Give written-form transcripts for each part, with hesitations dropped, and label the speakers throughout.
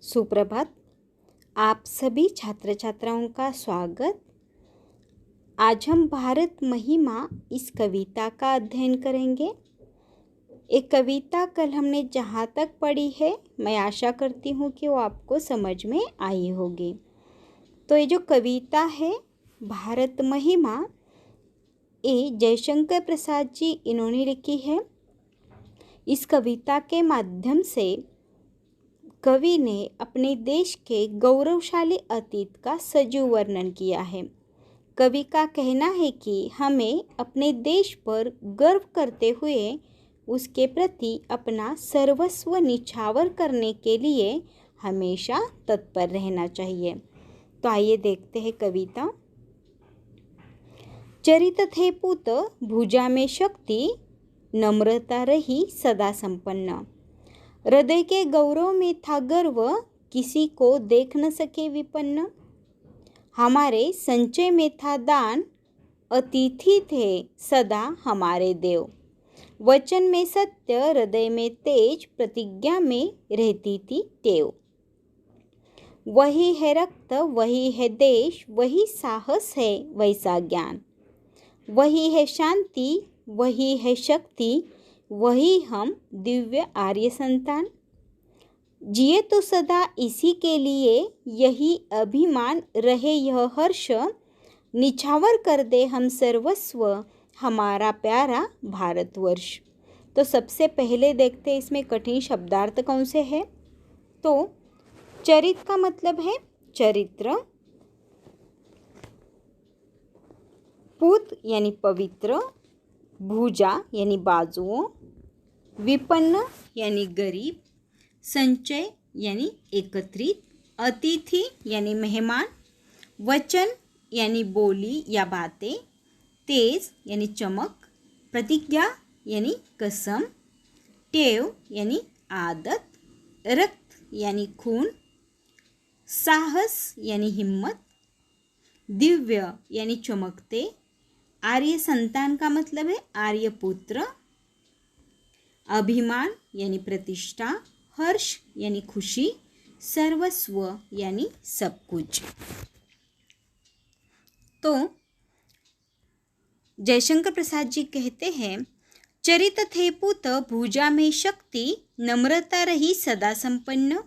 Speaker 1: सुप्रभात। आप सभी छात्र छात्राओं का स्वागत। आज हम भारत महिमा इस कविता का अध्ययन करेंगे। एक कविता कल हमने जहाँ तक पढ़ी है, मैं आशा करती हूँ कि वो आपको समझ में आई होगी। तो ये जो कविता है भारत महिमा, ये जयशंकर प्रसाद जी इन्होंने लिखी है। इस कविता के माध्यम से कवि ने अपने देश के गौरवशाली अतीत का सजीव वर्णन किया है। कवि का कहना है कि हमें अपने देश पर गर्व करते हुए उसके प्रति अपना सर्वस्व निछावर करने के लिए हमेशा तत्पर रहना चाहिए। तो आइए देखते हैं कविता। चरित थे पूत भुजा में शक्ति, नम्रता रही सदा संपन्न। हृदय के गौरव में था गर्व, किसी को देख न सके विपन्न। हमारे संचय में था दान, अतिथि थे सदा हमारे देव। वचन में सत्य, हृदय में तेज, प्रतिज्ञा में रहती थी टेव। वही है रक्त, वही है देश, वही साहस है वैसा ज्ञान। वही है शांति, वही है शक्ति, वही हम दिव्य आर्य संतान। जिए तो सदा इसी के लिए, यही अभिमान रहे यह हर्ष। निछावर कर दे हम सर्वस्व, हमारा प्यारा भारतवर्ष। तो सबसे पहले देखते हैं इसमें कठिन शब्दार्थ कौन से है। तो चरित का मतलब है चरित्र, पूत यानी पवित्र, भुजा यानी बाजुओं, विपन्न यानी गरीब, संचय यानी एकत्रित, अतिथि यानी मेहमान, वचन यानी बोली या बातें, तेज यानी चमक, प्रतिज्ञा यानी कसम, टेव यानी आदत, रक्त यानी खून, साहस यानी हिम्मत, दिव्य यानी चमकते, आर्य संतान का मतलब है आर्य पुत्र, अभिमान यानी प्रतिष्ठा, हर्ष यानी खुशी, सर्वस्व यानी सब कुछ। तो जयशंकर प्रसाद जी कहते हैं, चरित थे पूत भुजा में शक्ति, नम्रता रही सदा संपन्न।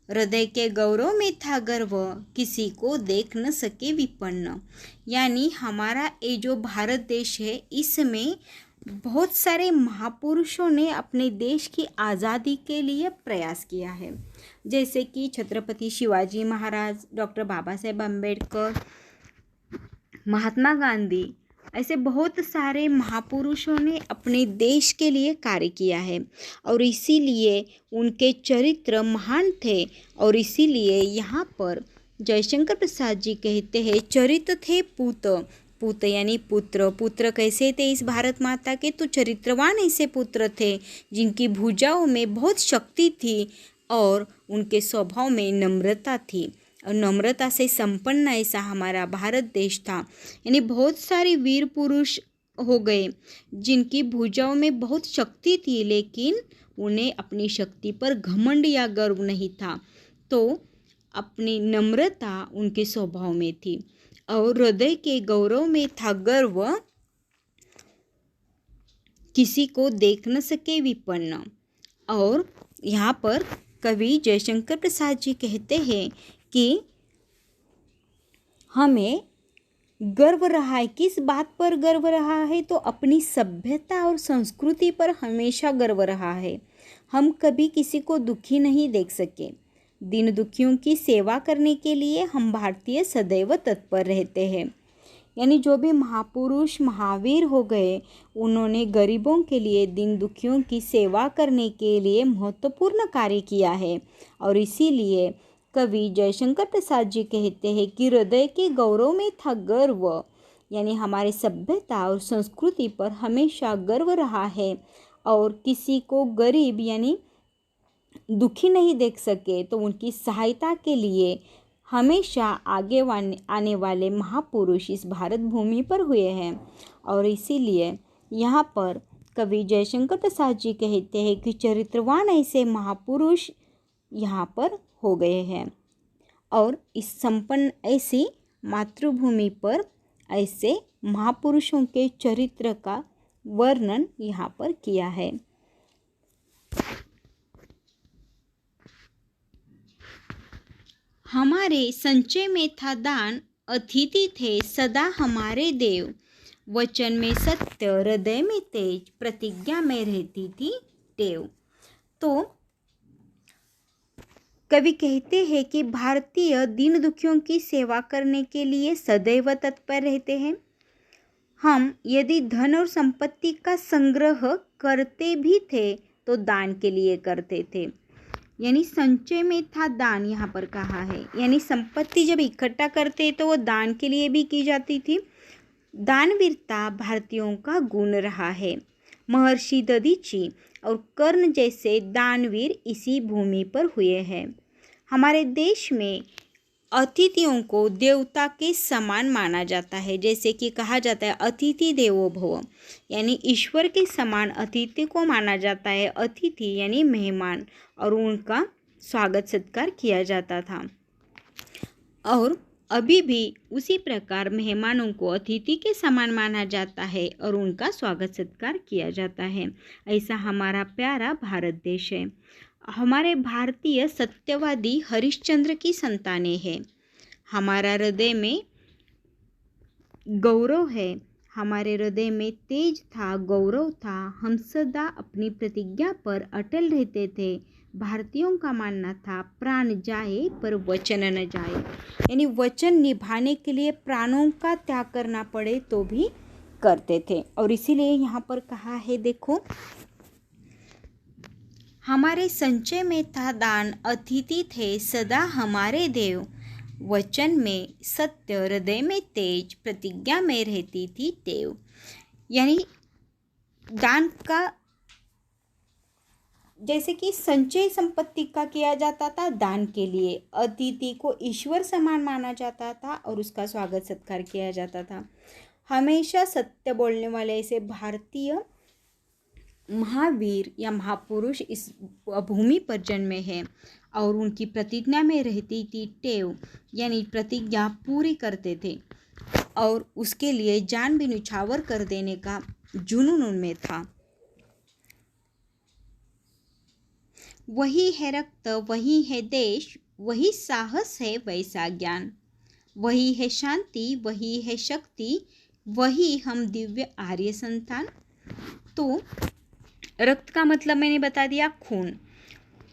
Speaker 1: हृदय के गौरव में था गर्व, किसी को देख न सके विपन्न। यानी हमारा ये जो भारत देश है, इसमें बहुत सारे महापुरुषों ने अपने देश की आज़ादी के लिए प्रयास किया है। जैसे कि छत्रपति शिवाजी महाराज, डॉक्टर बाबा साहेब अम्बेडकर, महात्मा गांधी, ऐसे बहुत सारे महापुरुषों ने अपने देश के लिए कार्य किया है और इसीलिए उनके चरित्र महान थे। और इसीलिए यहाँ पर जयशंकर प्रसाद जी कहते हैं, चरित थे पूत। पूत यानी पुत्र। पुत्र कैसे थे इस भारत माता के? तो चरित्रवान ऐसे पुत्र थे जिनकी भुजाओं में बहुत शक्ति थी और उनके स्वभाव में नम्रता थी और नम्रता से संपन्न ऐसा हमारा भारत देश था। यानी बहुत सारे वीर पुरुष हो गए जिनकी भुजाओं में बहुत शक्ति थी, लेकिन उन्हें अपनी शक्ति पर घमंड या गर्व नहीं था। तो अपनी नम्रता उनके स्वभाव में थी और हृदय के गौरव में था गर्व, किसी को देख न सके विपन्न। और यहाँ पर कवि जयशंकर प्रसाद जी कहते हैं कि हमें गर्व रहा है। किस बात पर गर्व रहा है? तो अपनी सभ्यता और संस्कृति पर हमेशा गर्व रहा है। हम कभी किसी को दुखी नहीं देख सके। दीन दुखियों की सेवा करने के लिए हम भारतीय सदैव तत्पर रहते हैं। यानी जो भी महापुरुष महावीर हो गए, उन्होंने गरीबों के लिए, दीन दुखियों की सेवा करने के लिए महत्वपूर्ण कार्य किया है। और इसीलिए कवि जयशंकर प्रसाद जी कहते हैं कि हृदय के गौरव में था गर्व, यानी हमारे सभ्यता और संस्कृति पर हमेशा गर्व रहा है और किसी को गरीब यानी दुखी नहीं देख सके तो उनकी सहायता के लिए हमेशा आगे आने वाले महापुरुष इस भारत भूमि पर हुए हैं। और इसीलिए यहाँ पर कवि जयशंकर प्रसाद जी कहते हैं कि चरित्रवान ऐसे महापुरुष यहाँ पर हो गए हैं। और इस संपन्न ऐसी मातृभूमि पर ऐसे महापुरुषों के चरित्र का वर्णन यहाँ पर किया है। हमारे संचय में था दान, अतिथि थे सदा हमारे देव, वचन में सत्य, हृदय में तेज, प्रतिज्ञा में रहती थी टेव। तो कवि कहते हैं कि भारतीय दीन दुखियों की सेवा करने के लिए सदैव तत्पर रहते हैं। हम यदि धन और संपत्ति का संग्रह करते भी थे तो दान के लिए करते थे। यानी संचय में था दान, यहाँ पर कहा है, यानी संपत्ति जब इकट्ठा करते तो वो दान के लिए भी की जाती थी। दानवीरता भारतीयों का गुण रहा है। महर्षि दधीची और कर्ण जैसे दानवीर इसी भूमि पर हुए हैं। हमारे देश में अतिथियों को देवता के समान माना जाता है। जैसे कि कहा जाता है अतिथि देवो भव, यानी ईश्वर के समान अतिथि को माना जाता है। अतिथि यानी मेहमान, और उनका स्वागत सत्कार किया जाता था। और अभी भी उसी प्रकार मेहमानों को अतिथि के समान माना जाता है और उनका स्वागत सत्कार किया जाता है। ऐसा हमारा प्यारा भारत देश है। हमारे भारतीय सत्यवादी हरिश्चंद्र की संतानें हैं। हमारा हृदय में गौरव है, हमारे हृदय में तेज था, गौरव था। हम सदा अपनी प्रतिज्ञा पर अटल रहते थे। भारतीयों का मानना था प्राण जाए पर वचन न जाए, यानी वचन निभाने के लिए प्राणों का त्याग करना पड़े तो भी करते थे। और इसीलिए यहाँ पर कहा है, देखो, हमारे संचय में था दान, अतिथि थे सदा हमारे देव, वचन में सत्य, हृदय में तेज, प्रतिज्ञा में रहती थी टेव। यानी दान का, जैसे कि संचय संपत्ति का किया जाता था दान के लिए, अतिथि को ईश्वर समान माना जाता था और उसका स्वागत सत्कार किया जाता था। हमेशा सत्य बोलने वाले ऐसे भारतीय महावीर या महापुरुष इस भूमि पर जन्मे हैं और उनकी प्रतिज्ञा में रहती थी टेव, यानी प्रतिज्ञा पूरी करते थे और उसके लिए जान भी न्यौछावर कर देने का जुनून उनमें था। वही है रक्त, वही है देश, वही साहस है वैसा ज्ञान, वही है शांति, वही है शक्ति, वही हम दिव्य आर्य संतान। तो रक्त का मतलब मैंने बता दिया, खून।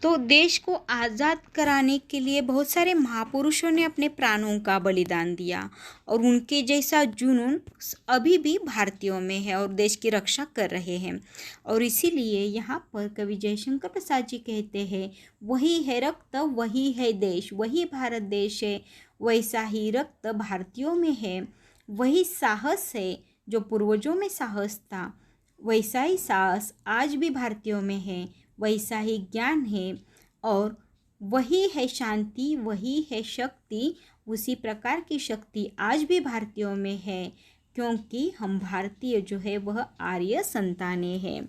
Speaker 1: तो देश को आज़ाद कराने के लिए बहुत सारे महापुरुषों ने अपने प्राणों का बलिदान दिया और उनके जैसा जुनून अभी भी भारतीयों में है और देश की रक्षा कर रहे हैं। और इसीलिए यहाँ पर कवि जयशंकर प्रसाद जी कहते हैं, वही है रक्त, वही है देश, वही भारत देश है, वैसा ही रक्त भारतीयों में है, वही साहस है जो पूर्वजों में साहस था, वैसा ही साहस आज भी भारतीयों में है, वैसा ही ज्ञान है, और वही है शांति, वही है शक्ति, उसी प्रकार की शक्ति आज भी भारतीयों में है, क्योंकि हम भारतीय जो है वह आर्य संतानें हैं।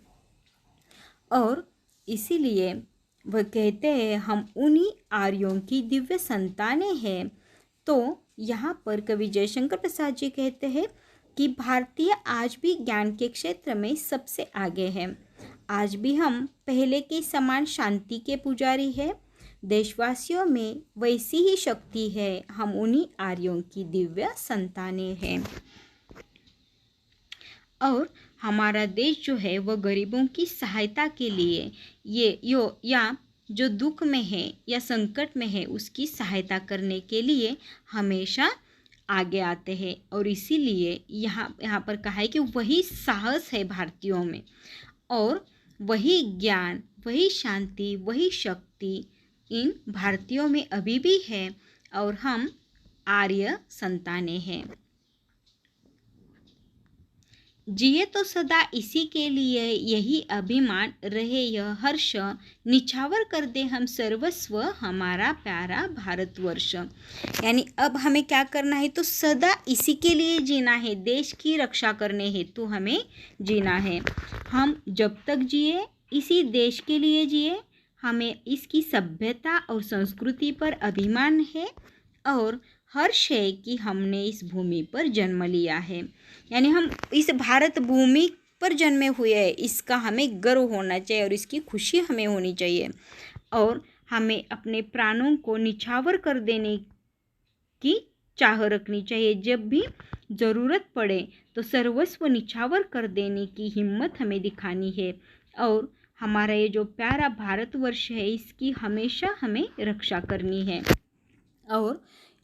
Speaker 1: और इसीलिए वह कहते हैं हम उन्हीं आर्यों की दिव्य संतानें हैं। तो यहाँ पर कवि जयशंकर प्रसाद जी कहते हैं कि भारतीय आज भी ज्ञान के क्षेत्र में सबसे आगे हैं। आज भी हम पहले के समान शांति के पुजारी हैं। देशवासियों में वैसी ही शक्ति है, हम उन्हीं आर्यों की दिव्य संतानें हैं। और हमारा देश जो है वह गरीबों की सहायता के लिए या जो दुख में है या संकट में है उसकी सहायता करने के लिए हमेशा आगे आते हैं। और इसीलिए यहाँ पर कहा है कि वही साहस है भारतीयों में, और वही ज्ञान, वही शांति, वही शक्ति इन भारतीयों में अभी भी है और हम आर्य संतानें हैं। जिए तो सदा इसी के लिए, यही अभिमान रहे यह हर्ष, निछावर कर दे हम सर्वस्व हमारा प्यारा भारतवर्ष। यानी अब हमें क्या करना है, तो सदा इसी के लिए जीना है, देश की रक्षा करने हेतु हमें जीना है। हम जब तक जिए इसी देश के लिए जिए, हमें इसकी सभ्यता और संस्कृति पर अभिमान है और हर्ष है कि हमने इस भूमि पर जन्म लिया है। यानी हम इस भारत भूमि पर जन्मे हुए हैं, इसका हमें गर्व होना चाहिए और इसकी खुशी हमें होनी चाहिए। और हमें अपने प्राणों को निछावर कर देने की चाह रखनी चाहिए। जब भी ज़रूरत पड़े तो सर्वस्व निछावर कर देने की हिम्मत हमें दिखानी है। और हमारा ये जो प्यारा भारतवर्ष है, इसकी हमेशा हमें रक्षा करनी है और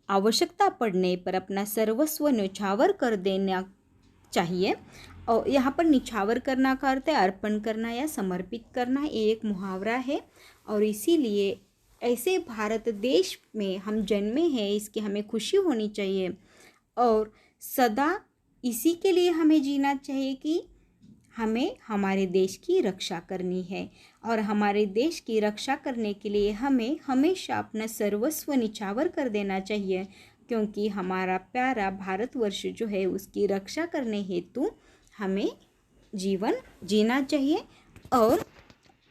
Speaker 1: आवश्यकता पड़ने पर अपना सर्वस्व निछावर कर देना चाहिए। और यहाँ पर निछावर करना का अर्थ है अर्पण करना या समर्पित करना, ये एक मुहावरा है। और इसीलिए ऐसे भारत देश में हम जन्मे हैं, इसकी हमें खुशी होनी चाहिए और सदा इसी के लिए हमें जीना चाहिए कि हमें हमारे देश की रक्षा करनी है। और हमारे देश की रक्षा करने के लिए हमें हमेशा अपना सर्वस्व निछावर कर देना चाहिए, क्योंकि हमारा प्यारा भारतवर्ष जो है उसकी रक्षा करने हेतु हमें जीवन जीना चाहिए और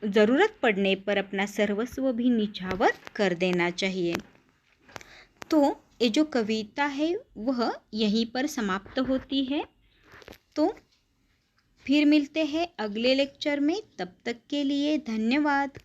Speaker 1: ज़रूरत पड़ने पर अपना सर्वस्व भी निछावर कर देना चाहिए। तो ये जो कविता है वह यहीं पर समाप्त होती है। तो फिर मिलते हैं अगले लेक्चर में, तब तक के लिए धन्यवाद।